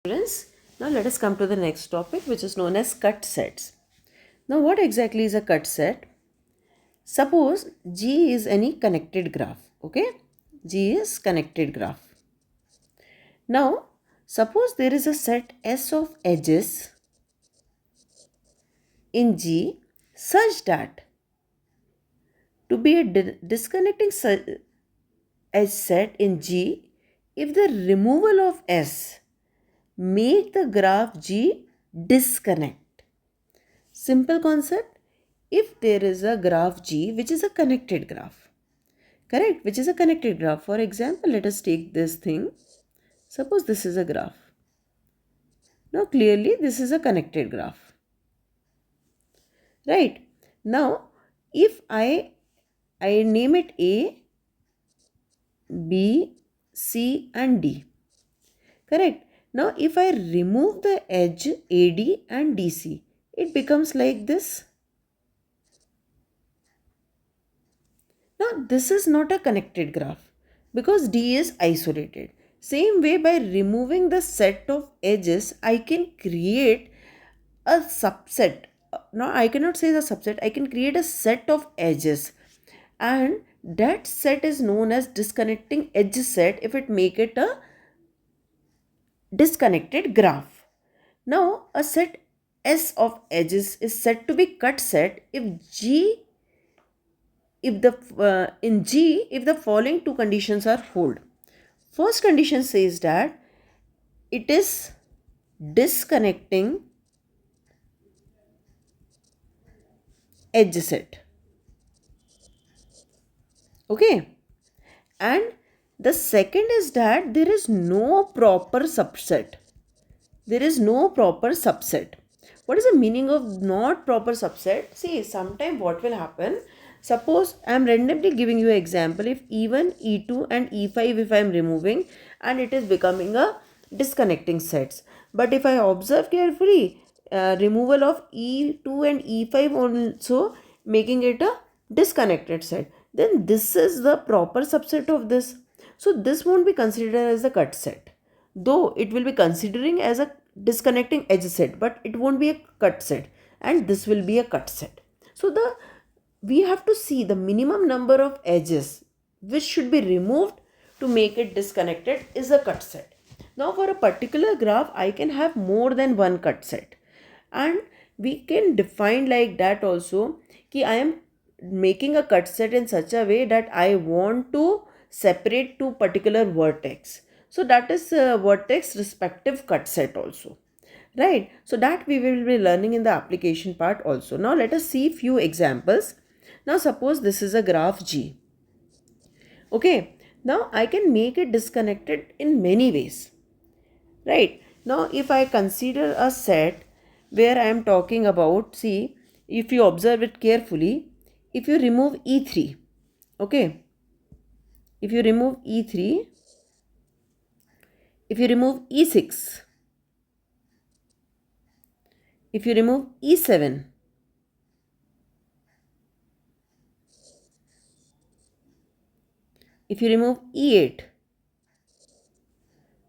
Students, now let us come to the next topic, which is known as cut sets. Now what exactly is a cut set? Suppose G is any connected graph. Okay, G is connected graph. Now suppose there is a set S of edges in G such that to be a disconnecting edge set in G, if the removal of S make the graph G disconnect. Simple concept. If there is a graph G which is a connected graph, correct, which is a connected graph. For example, let us take this thing. Suppose this is a graph. Now clearly this is a connected graph, right? Now if I name it A, B, C and D, correct. Now if I remove the edge AD and DC, it becomes like this. Now this is not a connected graph because D is isolated. Same way, by removing the set of edges, I can create a subset. No, I cannot say the subset. I can create a set of edges, and that set is known as disconnecting edge set if it make it a disconnected graph. Now a set S of edges is said to be cut set if in G if the following two conditions are hold. First condition says that it is disconnecting edge set. Okay. And the second is that there is no proper subset. There is no proper subset. What is the meaning of not proper subset? See, sometime what will happen? Suppose I am randomly giving you an example. If E1, E2 and E5 if I am removing, and it is becoming a disconnecting sets. But if I observe carefully, removal of E2 and E5 also making it a disconnected set, then this is the proper subset of this. So this won't be considered as a cut set, though it will be considering as a disconnecting edge set, but it won't be a cut set, and this will be a cut set. So we have to see the minimum number of edges which should be removed to make it disconnected is a cut set. Now for a particular graph, I can have more than one cut set, and we can define like that also कि I am making a cut set in such a way that I want to separate two particular vertex. So that is vertex respective cut set also, right? So that we will be learning in the application part also. Now let us see few examples. Now suppose this is a graph G. Okay, now I can make it disconnected in many ways, right? Now if I consider a set where I am talking about, see, if you observe it carefully, if you remove E3, okay, if you remove E3, if you remove E6, if you remove E7, if you remove E8,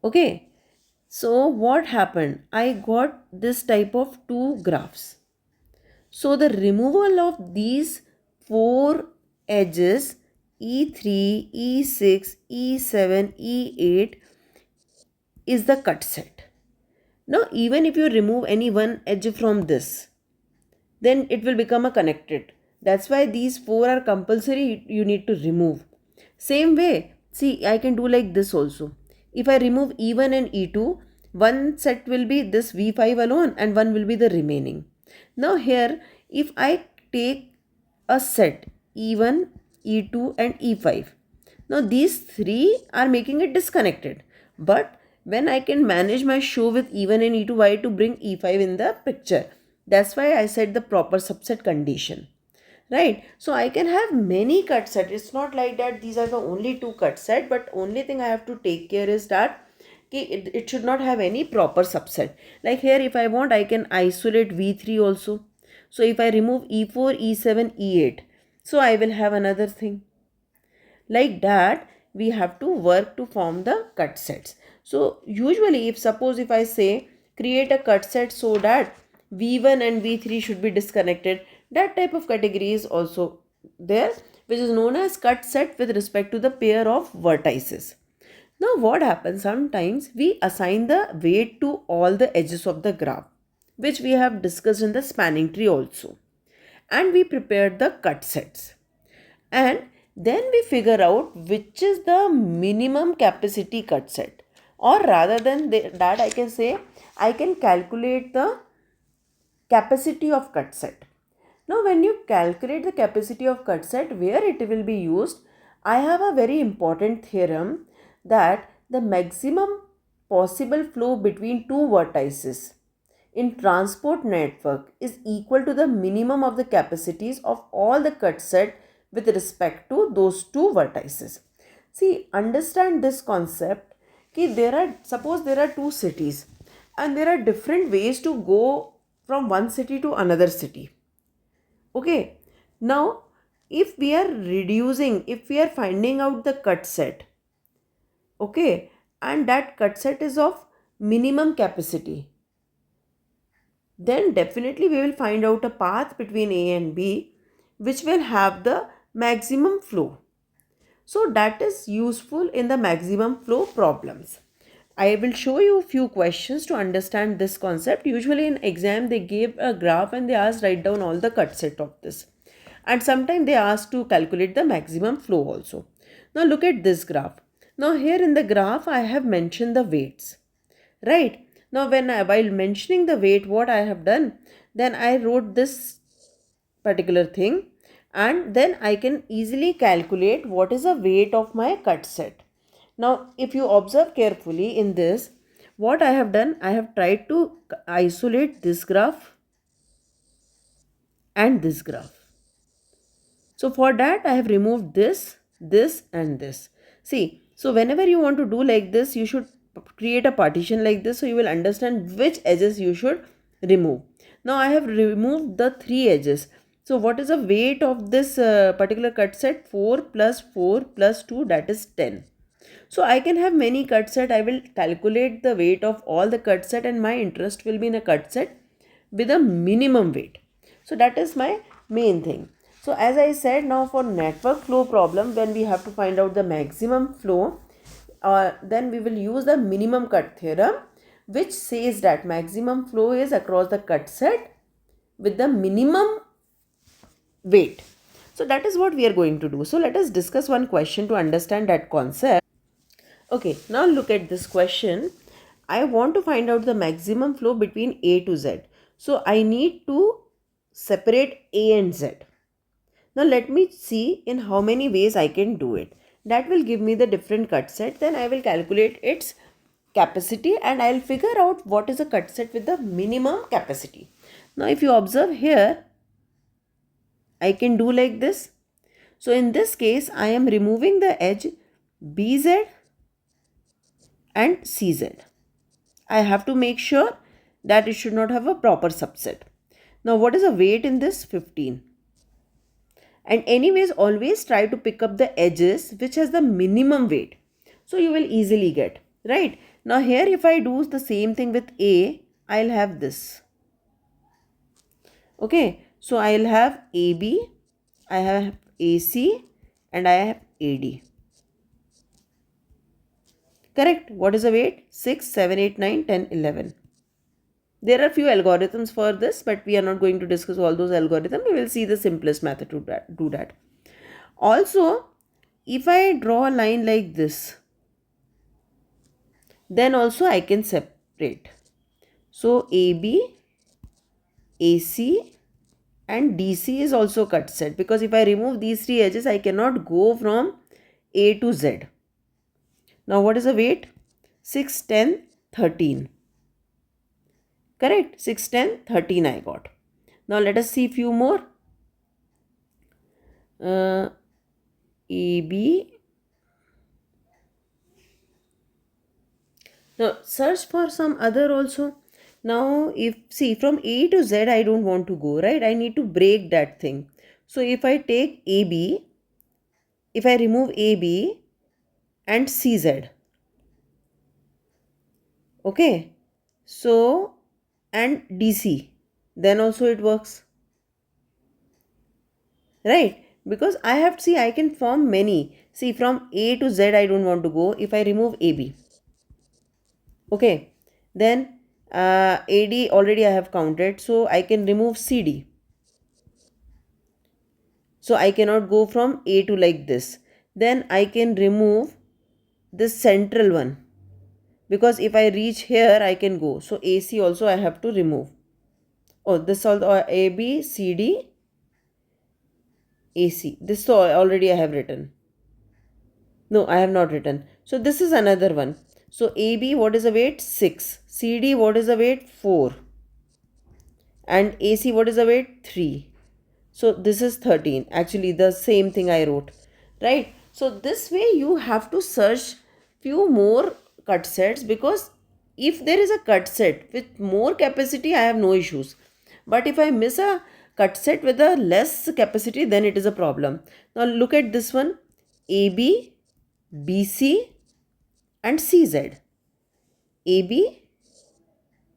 okay, so what happened? I got this type of two graphs. So the removal of these four edges E3, E6, E7, E8 is the cut set. Now even if you remove any one edge from this, then it will become a connected. That's why these four are compulsory, you need to remove. Same way, see, I can do like this also. If I remove E1 and E2, one set will be this V5 alone and one will be the remaining. Now here, if I take a set E1, E2 and E5, now these three are making it disconnected. But when I can manage my show with E1 and E2, why to bring E5 in the picture? That's why I said the proper subset condition. Right, so I can have many cut set. It's not like that these are the only two cut set, but only thing I have to take care is that it should not have any proper subset. Like here, if I want, I can isolate V3 also. So if I remove E4, E7, E8, so I will have another thing. Like that, we have to work to form the cut sets. So usually if I say create a cut set so that V1 and V3 should be disconnected, that type of category is also there, which is known as cut set with respect to the pair of vertices. Now what happens, sometimes we assign the weight to all the edges of the graph, which we have discussed in the spanning tree also, and we prepared the cut sets, and then we figure out which is the minimum capacity cut set, or rather than that I can say I can calculate the capacity of cut set. Now when you calculate the capacity of cut set, where it will be used, I have a very important theorem that the maximum possible flow between two vertices in transport network is equal to the minimum of the capacities of all the cut set with respect to those two vertices. See, understand this concept कि suppose there are two cities and there are different ways to go from one city to another city. Okay, now if we are finding out the cut set, okay, and that cut set is of minimum capacity, then definitely we will find out a path between A and B which will have the maximum flow. So that is useful in the maximum flow problems. I will show you a few questions to understand this concept. Usually in exam they gave a graph and they asked write down all the cut set of this. And sometimes they ask to calculate the maximum flow also. Now look at this graph. Now here in the graph I have mentioned the weights. Right. Now while mentioning the weight, what I have done, then I wrote this particular thing, and then I can easily calculate what is the weight of my cut set. Now if you observe carefully in this, what I have done, I have tried to isolate this graph and this graph. So for that I have removed this and this. See, so whenever you want to do like this, you should create a partition like this, so you will understand which edges you should remove. Now I have removed the three edges. So what is the weight of this particular cut set? 4 plus 4 plus 2, that is 10. So I can have many cut set. I will calculate the weight of all the cut set, and my interest will be in a cut set with a minimum weight. So that is my main thing. So as I said, now for network flow problem, when we have to find out the maximum flow, then we will use the minimum cut theorem, which says that maximum flow is across the cut set with the minimum weight. So that is what we are going to do. So let us discuss one question to understand that concept. Okay, now look at this question. I want to find out the maximum flow between A to Z. So I need to separate A and Z. Now let me see in how many ways I can do it. That will give me the different cut set. Then I will calculate its capacity and I will figure out what is a cut set with the minimum capacity. Now if you observe here, I can do like this. So in this case, I am removing the edge BZ and CZ. I have to make sure that it should not have a proper subset. Now what is the weight in this? 15. And anyways, always try to pick up the edges which has the minimum weight. So you will easily get, right? Now here if I do the same thing with A, I'll have this. Okay, so I'll have AB, I have AC and I have AD. Correct. What is the weight? 6, 7, 8, 9, 10, 11. There are few algorithms for this, but we are not going to discuss all those algorithms. We will see the simplest method to do that. Also, if I draw a line like this, then also I can separate. So AB, AC and DC is also cut set, because if I remove these three edges, I cannot go from A to Z. Now what is the weight? 6, 10, 13. Correct? 6, 10, 13 I got. Now let us see few more. AB. Now search for some other also. Now if see from A to Z I don't want to go, right? I need to break that thing. So if I take AB, if I remove AB and CZ, Okay, so and DC, then also it works, right? Because I have to see, I can form many. See, from A to Z I don't want to go. If I remove AB, okay, then AD already I have counted, so I can remove CD. So I cannot go from A to like this. Then I can remove this central one, because if I reach here I can go. So AC also I have to remove. Oh, this all AB, CD, AC. This so already I have written. No, I have not written. So this is another one. So AB, what is the weight? 6. CD, what is the weight? 4. And AC, what is the weight? 3. So this is 13. Actually, the same thing I wrote. Right? So this way you have to search few more cut sets, because if there is a cut set with more capacity, I have no issues. But if I miss a cut set with a less capacity, then it is a problem. Now look at this one. AB, BC and CZ. AB,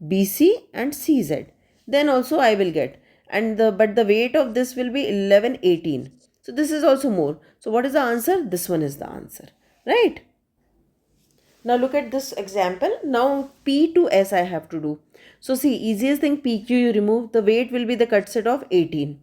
BC and CZ. Then also I will get. And but the weight of this will be 11, 18. So this is also more. So what is the answer? This one is the answer. Right? Now look at this example. Now P to S I have to do. So see, easiest thing, PQ you remove. The weight will be the cut set of 18.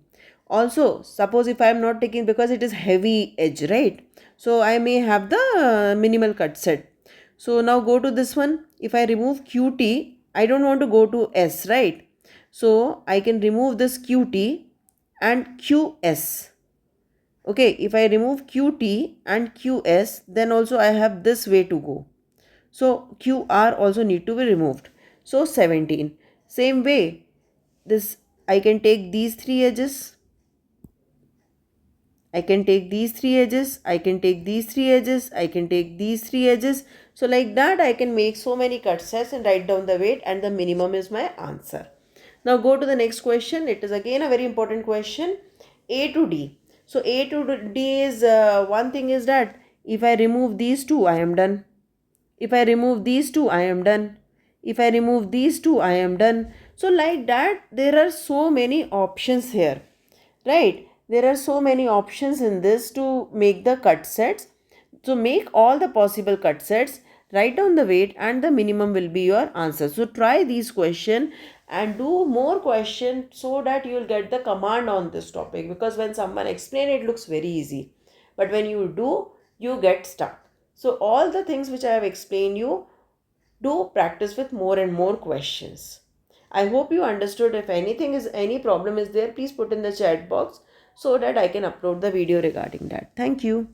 Also, suppose if I am not taking, because it is heavy edge, right? So I may have the minimal cut set. So now go to this one. If I remove QT, I don't want to go to S, right? So I can remove this QT and QS. Okay, if I remove QT and QS, then also I have this way to go. So QR also need to be removed. So 17. Same way, this I can take these three edges. I can take these three edges. I can take these three edges. I can take these three edges. So like that I can make so many cut sets and write down the weight, and the minimum is my answer. Now go to the next question. It is again a very important question. A to D. So A to D is one thing is that if I remove these two, I am done. If I remove these two, I am done. If I remove these two, I am done. So like that, there are so many options here, right? There are so many options in this to make the cut sets. So make all the possible cut sets, write down the weight, and the minimum will be your answer. So try these questions and do more questions so that you will get the command on this topic, because when someone explain it looks very easy, but when you do, you get stuck. So all the things which I have explained you, do practice with more and more questions. I hope you understood. If any problem is there, please put in the chat box so that I can upload the video regarding that. Thank you.